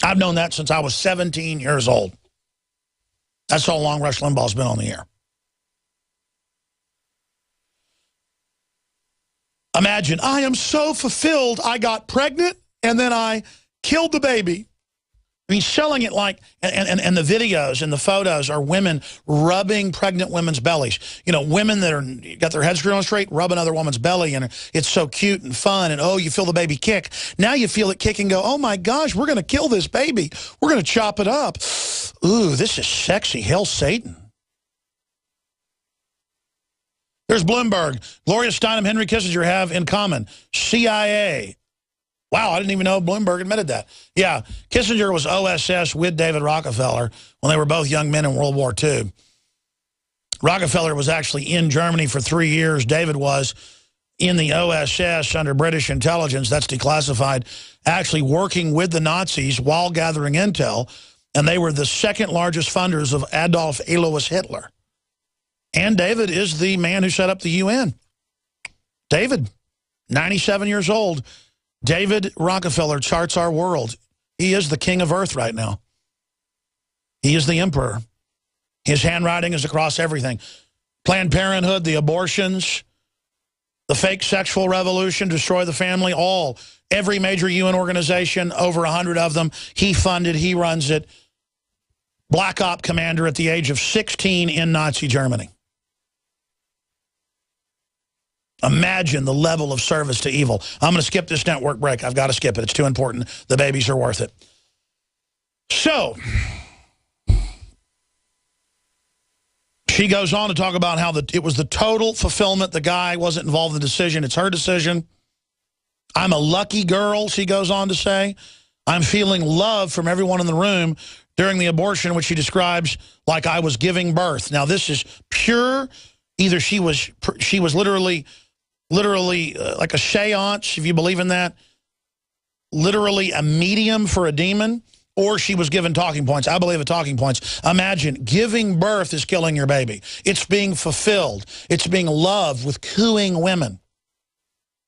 I've known that since I was 17 years old. That's how long Rush Limbaugh's been on the air. Imagine, I am so fulfilled, I got pregnant, and then I killed the baby. I mean, selling it like, and the videos and the photos are women rubbing pregnant women's bellies. You know, women that are got their heads screwed on straight, rub another woman's belly, and it's so cute and fun, and oh, you feel the baby kick. Now you feel it kick and go, oh my gosh, we're going to kill this baby. We're going to chop it up. Ooh, this is sexy. Hail Satan. There's Bloomberg. Gloria Steinem, Henry Kissinger have in common. CIA. Wow, I didn't even know Bloomberg admitted that. Yeah, Kissinger was OSS with David Rockefeller when they were both young men in World War II. Rockefeller was actually in Germany for 3 years. David was in the OSS under British intelligence, that's declassified, actually working with the Nazis while gathering intel, and they were the second largest funders of Adolf Alois Hitler. And David is the man who set up the UN. David, 97 years old. David Rockefeller charts our world. He is the king of earth right now. He is the emperor. His handwriting is across everything. Planned Parenthood, the abortions, the fake sexual revolution, destroy the family, every major UN organization, over 100 of them, he funded, he runs it. Black Op commander at the age of 16 in Nazi Germany. Imagine the level of service to evil. I'm going to skip this network break. I've got to skip it. It's too important. The babies are worth it. So, she goes on to talk about how it was the total fulfillment. The guy wasn't involved in the decision. It's her decision. I'm a lucky girl, she goes on to say. I'm feeling love from everyone in the room during the abortion, which she describes like I was giving birth. Now, this is pure. Either she was literally like a seance, if you believe in that, literally a medium for a demon, or she was given talking points. I believe in talking points. Imagine, giving birth is killing your baby. It's being fulfilled. It's being loved with cooing women.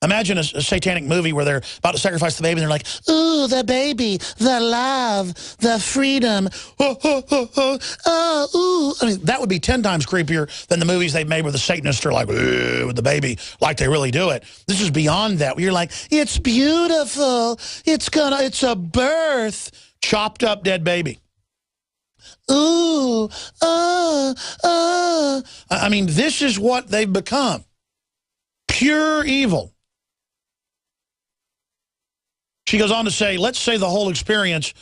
Imagine a satanic movie where they're about to sacrifice the baby and they're like, ooh, the baby, the love, the freedom. Oh, oh, oh, oh, oh, ooh. I mean, that would be 10 times creepier than the movies they've made where the Satanists are like, with the baby, like they really do it. This is beyond that. Where you're like, it's beautiful. It's a birth. Chopped up dead baby. Ooh, I mean, this is what they've become. Pure evil. She goes on to say, let's say the whole experience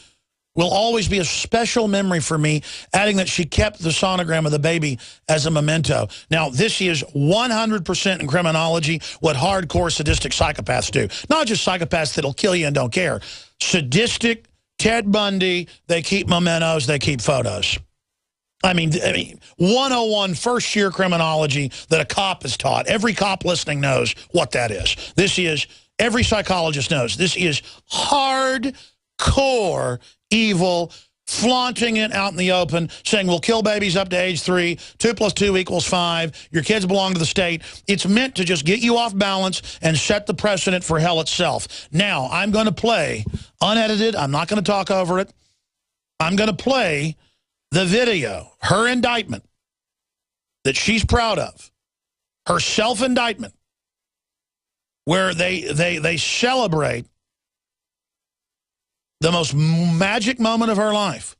will always be a special memory for me, adding that she kept the sonogram of the baby as a memento. Now, this is 100% in criminology what hardcore sadistic psychopaths do. Not just psychopaths that'll kill you and don't care. Sadistic, Ted Bundy, they keep mementos, they keep photos. I mean, 101 first-year criminology that a cop is taught. Every cop listening knows what that is. This is, every psychologist knows, this is hardcore evil, flaunting it out in the open, saying we'll kill babies up to age 3, 2 + 2 = 5, your kids belong to the state. It's meant to just get you off balance and set the precedent for hell itself. Now, I'm going to play, unedited, I'm not going to talk over it, I'm going to play the video, her indictment that she's proud of, her self-indictment, where they celebrate the most magic moment of her life.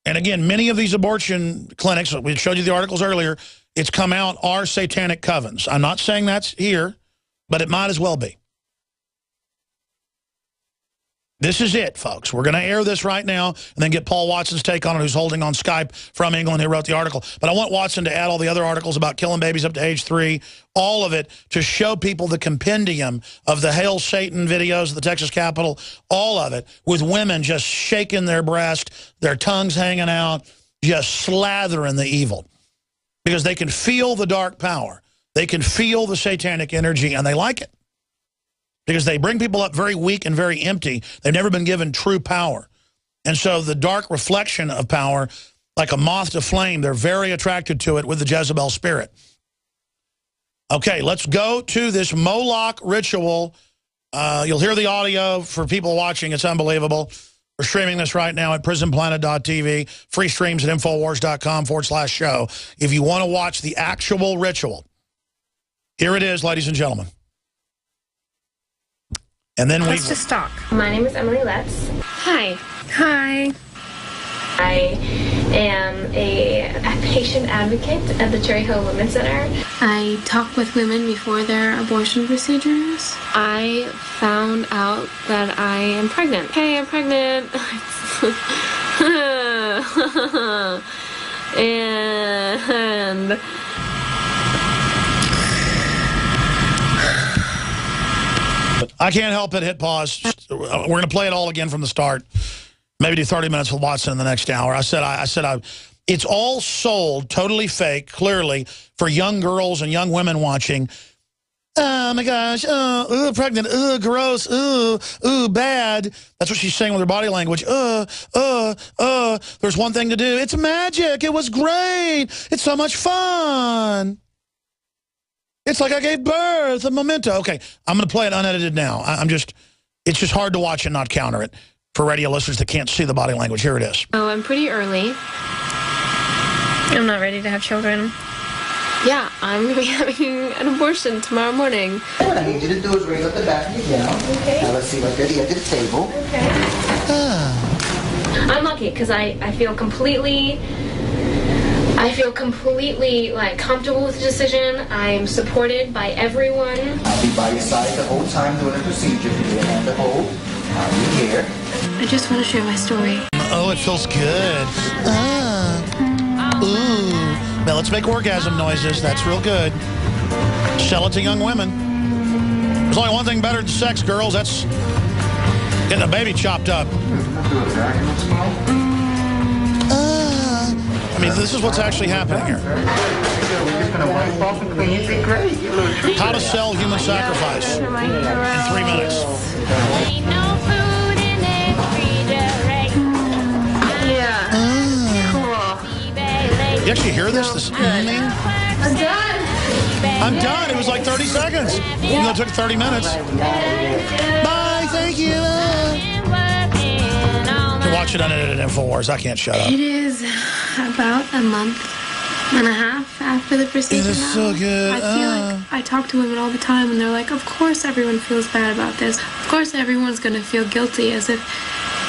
And again, many of these abortion clinics, we showed you the articles earlier, it's come out, are satanic covens. I'm not saying that's here, but it might as well be. This is it, folks. We're going to air this right now and then get Paul Watson's take on it, who's holding on Skype from England, who wrote the article. But I want Watson to add all the other articles about killing babies up to age 3, all of it, to show people the compendium of the Hail Satan videos at the Texas Capitol, all of it, with women just shaking their breast, their tongues hanging out, just slathering the evil. Because they can feel the dark power. They can feel the satanic energy, and they like it. Because they bring people up very weak and very empty. They've never been given true power. And so the dark reflection of power, like a moth to flame, they're very attracted to it with the Jezebel spirit. Okay, let's go to this Moloch ritual You'll hear the audio for people watching. It's unbelievable. We're streaming this right now at prisonplanet.tv. Free streams at Infowars.com/show. If you want to watch the actual ritual, here it is, ladies and gentlemen. And then let's just talk. My name is Emily Letts. Hi. Hi. I am a patient advocate at the Cherry Hill Women's Center. I talk with women before their abortion procedures. I found out that I am pregnant. Hey, I'm pregnant. And I can't help it. Hit pause. We're going to play it all again from the start. Maybe do 30 minutes with Watson in the next hour. I said, it's all sold, totally fake, clearly, for young girls and young women watching. Oh, my gosh. Oh, pregnant. Oh, gross. Oh, bad. That's what she's saying with her body language. There's one thing to do. It's magic. It was great. It's so much fun. It's like I gave birth, a memento. Okay, I'm going to play it unedited now. It's just hard to watch and not counter it. For radio listeners that can't see the body language, here it is. Oh, I'm pretty early. I'm not ready to have children. Yeah, I'm going to be having an abortion tomorrow morning. What I need you to do is raise up the back of your gown. Okay. Now let's see right there, the edge of the table. Okay. I'm lucky because I feel completely like comfortable with the decision. I'm supported by everyone. I'll be by your side the whole time doing the procedure. Give you a hand to hold. I'll be here. I just want to share my story. Oh, it feels good. Ooh. Now let's make orgasm noises. That's real good. Sell it to young women. There's only one thing better than sex, girls. That's getting a baby chopped up. I mean, this is what's actually happening here. How to sell human sacrifice in 3 minutes. You actually hear this? This humming? I'm done. I'm done. It was like 30 seconds. Even though it took 30 minutes. Bye. Thank you. You can watch it unedited at Infowars. I can't shut up. It is about a month and a half after the procedure. It is so good. I feel like I talk to women all the time, and they're like, of course everyone feels bad about this. Of course everyone's going to feel guilty, as if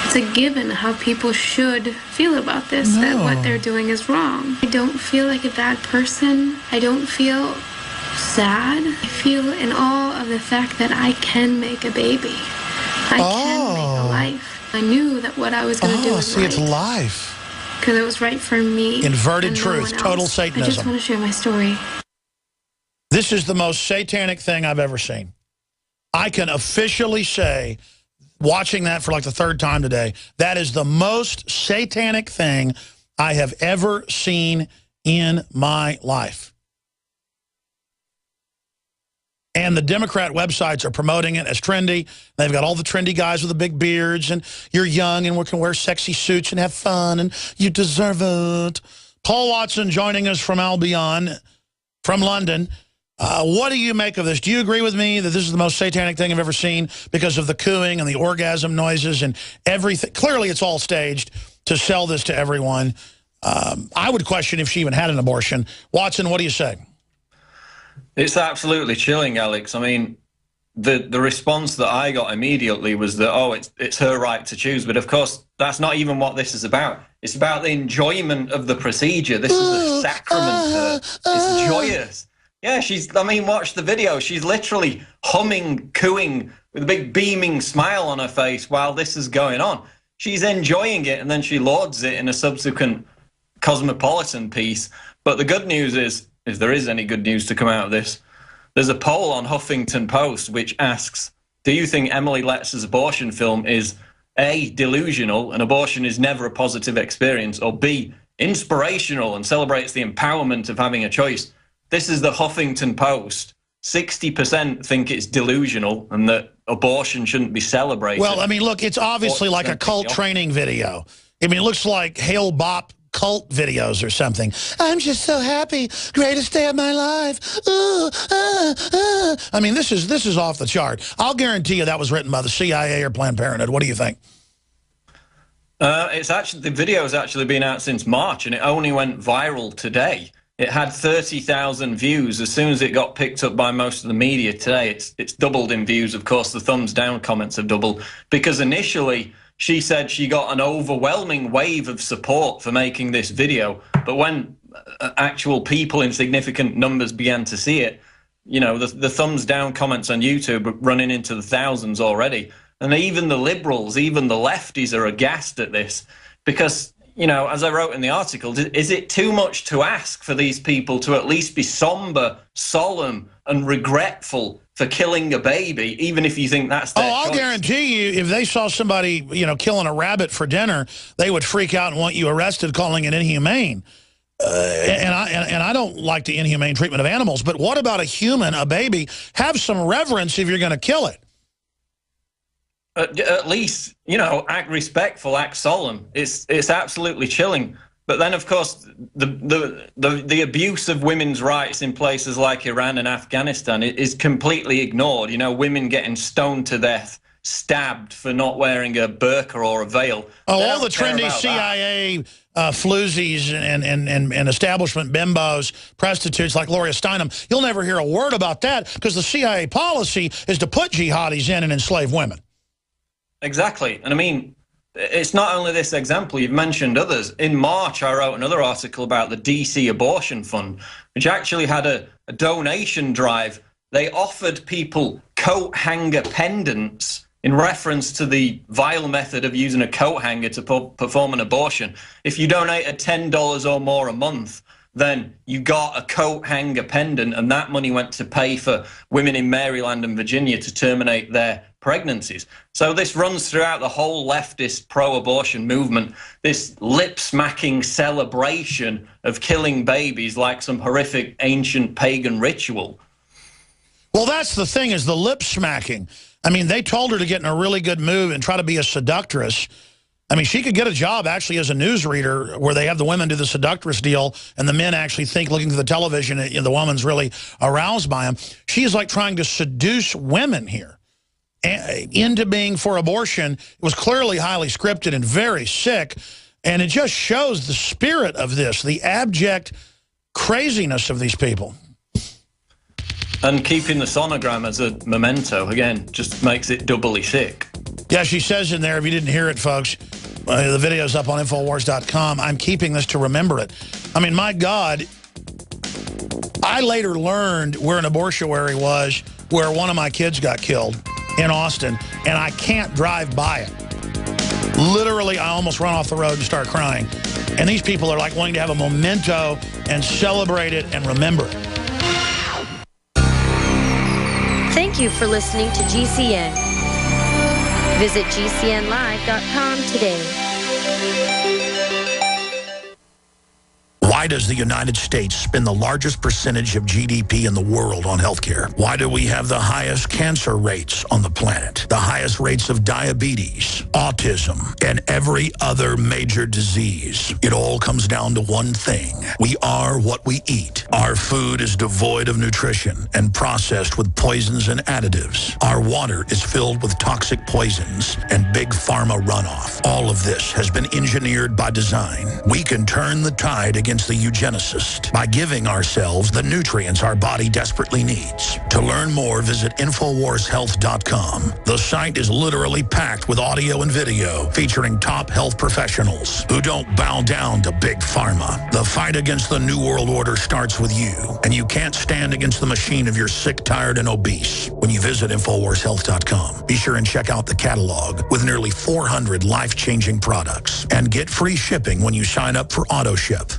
it's a given how people should feel about this, that what they're doing is wrong. I don't feel like a bad person. I don't feel sad. I feel in awe of the fact that I can make a baby. I can make a life. I knew that what I was going to do was see, right. it's life. Because it was right for me. Inverted and truth, no total else. Satanism. I just want to share my story. This is the most satanic thing I've ever seen. I can officially say, watching that for like the third time today, that is the most satanic thing I have ever seen in my life. And the Democrat websites are promoting it as trendy. They've got all the trendy guys with the big beards, and you're young and we can wear sexy suits and have fun, and you deserve it. Paul Watson joining us from Albion, from London. What do you make of this? Do you agree with me that this is the most satanic thing I've ever seen because of the cooing and the orgasm noises and everything? Clearly, it's all staged to sell this to everyone. I would question if she even had an abortion. Watson, what do you say? It's absolutely chilling, Alex. I mean, the response that I got immediately was that, oh, it's her right to choose. But of course, that's not even what this is about. It's about the enjoyment of the procedure. This is a sacrament. It's joyous. Yeah, I mean, watch the video. She's literally humming, cooing with a big beaming smile on her face while this is going on. She's enjoying it, and then she lauds it in a subsequent Cosmopolitan piece. But the good news is, if there is any good news to come out of this, there's a poll on Huffington Post which asks, do you think Emily Letts' abortion film is A, delusional, and abortion is never a positive experience, or B, inspirational and celebrates the empowerment of having a choice? This is the Huffington Post. 60% think it's delusional and that abortion shouldn't be celebrated. Well, I mean, look, it's obviously like a cult training video. I mean, it looks like Hail Bop cult videos or something. I'm just so happy. Greatest day of my life. Ooh, I mean, this is off the chart. I'll guarantee you that was written by the CIA or Planned Parenthood. What do you think? It's actually, the video has actually been out since March, and it only went viral today. It had 30,000 views as soon as it got picked up by most of the media today. It's doubled in views. Of course, the thumbs down comments have doubled, because initially she said she got an overwhelming wave of support for making this video. But when actual people in significant numbers began to see it, you know, the thumbs down comments on YouTube are running into the thousands already. And even the liberals, even the lefties are aghast at this, because, you know, as I wrote in the article, is it too much to ask for these people to at least be somber, solemn, and regretful for killing a baby, even if you think that's their I'll choice? guarantee you, if they saw somebody, you know, killing a rabbit for dinner, they would freak out and want you arrested, calling it inhumane. And I don't like the inhumane treatment of animals, but what about a human, a baby? Have some reverence if you're going to kill it. At least, you know, act respectful, act solemn. It's absolutely chilling. But then, of course, the abuse of women's rights in places like Iran and Afghanistan is completely ignored. You know, women getting stoned to death, stabbed for not wearing a burqa or a veil. All the trendy CIA floozies and establishment bimbos, prostitutes like Gloria Steinem, you'll never hear a word about that, because the CIA policy is to put jihadis in and enslave women. Exactly. And I mean, it's not only this example, you've mentioned others. In March, I wrote another article about the DC Abortion Fund, which actually had a donation drive. They offered people coat hanger pendants in reference to the vile method of using a coat hanger to perform an abortion. If you donated $10 or more a month, then you got a coat hanger pendant, and that money went to pay for women in Maryland and Virginia to terminate their pregnancies. So this runs throughout the whole leftist pro-abortion movement, this lip-smacking celebration of killing babies like some horrific ancient pagan ritual. Well, that's the thing, is the lip-smacking. I mean, they told her to get in a really good mood and try to be a seductress. I mean, she could get a job actually as a newsreader where they have the women do the seductress deal and the men actually think, looking through the television, the woman's really aroused by him. She is like trying to seduce women here into being for abortion. It was clearly highly scripted and very sick, and it just shows the spirit of this, the abject craziness of these people. And keeping the sonogram as a memento, again, just makes it doubly sick. Yeah, she says in there, if you didn't hear it, folks, the video's up on Infowars.com. I'm keeping this to remember it. I mean, my God, I later learned where an abortuary was, where one of my kids got killed in Austin, and I can't drive by it. Literally, I almost run off the road and start crying. And these people are like wanting to have a memento and celebrate it and remember it. Thank you for listening to GCN. Visit GCNlive.com today. Why does the United States spend the largest percentage of GDP in the world on healthcare? Why do we have the highest cancer rates on the planet, the highest rates of diabetes, autism, and every other major disease? It all comes down to one thing. We are what we eat. Our food is devoid of nutrition and processed with poisons and additives. Our water is filled with toxic poisons and big pharma runoff. All of this has been engineered by design. We can turn the tide against the eugenicist by giving ourselves the nutrients our body desperately needs. To learn more, visit InfoWarsHealth.com. The site is literally packed with audio and video featuring top health professionals who don't bow down to big pharma. The fight against the New World Order starts with you, and you can't stand against the machine if you're sick, tired, and obese. When you visit InfoWarsHealth.com, be sure and check out the catalog with nearly 400 life-changing products, and get free shipping when you sign up for AutoShip.